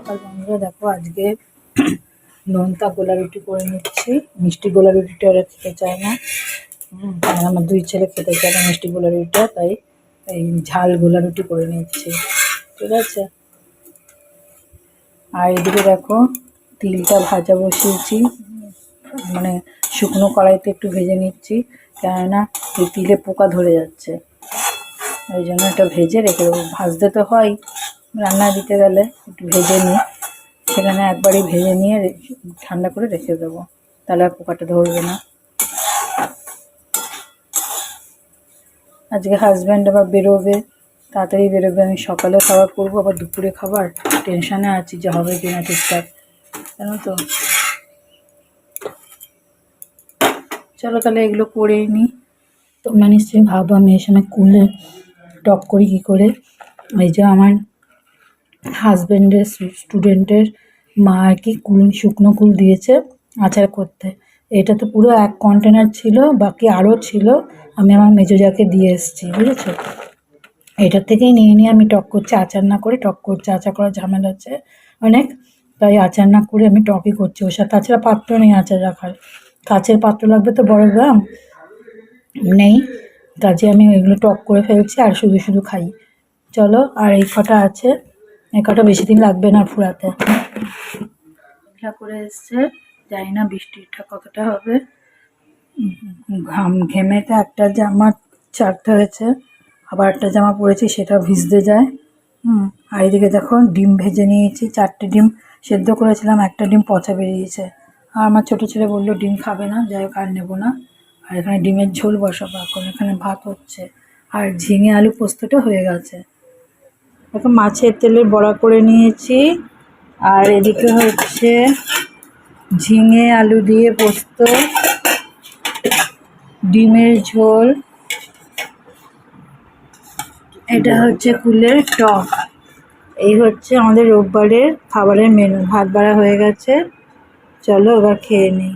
সকাল বন্ধুরা, দেখো আজকে নোনতা গোলা রুটি করে নিচ্ছি। মিষ্টি গোলা রুটিটা ওরা খেতে চায় না। আর আমার দুই ছেলে খেতে চায় না মিষ্টি গোলা রুটিটা, তাই এই ঝাল গোলা রুটি করে নিচ্ছি, ঠিক আছে। আর এদিকে দেখো তিলটা ভাজা বসিয়েছি, মানে শুকনো কড়াইতে একটু ভেজে নিচ্ছি, কেননা এই তিলে পোকা ধরে যাচ্ছে, ওই জন্য এটা ভেজে রেখে দেবো। ভাজতে তো হয়, রান্না দিতে গেলে একটু ভেজে নিই, সেখানে একবারই ভেজে নিয়ে ঠান্ডা করে রেখে দেবো, তাহলে আর পোকাটা ধরবে না। আজকে হাজব্যান্ড আবার বেরোবে, তাড়াতাড়ি বেরোবে। আমি সকালে খাবার করবো, আবার দুপুরে খাবার, টেনশানে আছি যে হবে কিনা ঠিকঠাক, জানো তো। চলো তাহলে এগুলো করেই নিই। তোমরা নিশ্চয়ই ভাবো আমি এই সময় কুলে টক করি কী করে। এই যে আমার হাজব্যান্ডের স্টুডেন্টের মা আর কি শুকনো কুল দিয়েছে আচার করতে। এটা তো পুরো 1 কন্টেনার ছিল, বাকি আরও ছিল, আমি আমার মেজোজাকে দিয়ে এসেছি, বুঝেছো। এটার থেকেই নিয়ে আমি টক করছি, আচার না করে টক করছি। আচার করার ঝামেলা আছে অনেক, তাই আচার না করে আমি টকই করছি ওর সাথে। তাছাড়া পাত্র নেই আচার রাখার, কাচের পাত্র লাগবে তো, বড় গ্রাম নেই, কাজে আমি এগুলো টক করে ফেলছি আর শুধু খাই। চলো, আর এই কটা আছে, এই কটা বেশি দিন লাগবে না ফুরাতে। মেঘলা করে এসছে, জানি না বৃষ্টিটা কতটা হবে। ঘেমে তো একটা জামা ছাড়তে হয়েছে, আবার একটা জামা পরেছি সেটা ভিজতে যায়। আর এদিকে দেখো ডিম ভেজে নিয়েছি, 4টে ডিম সেদ্ধ করেছিলাম, একটা ডিম পচা বেরিয়েছে। আর আমার ছোটো ছেলে বললো ডিম খাবে না, যাই হোক আর নেবো না। আর এখানে ডিমের ঝোল বসাবো, এখন এখানে ভাত হচ্ছে, আর ঝিঙে আলু পোস্তটা হয়ে গেছে। এখন মাছের তেলের বড়া করে নিয়েছি, আর এদিকে হচ্ছে ঝিঙে আলু দিয়ে পোস্ত, ডিমের ঝোল, এটা হচ্ছে কুলের টক। এই হচ্ছে আমাদের রোববারের খাবারের মেনু। ভাত বাড়া হয়ে গেছে, চলো এবার খেয়ে নিই।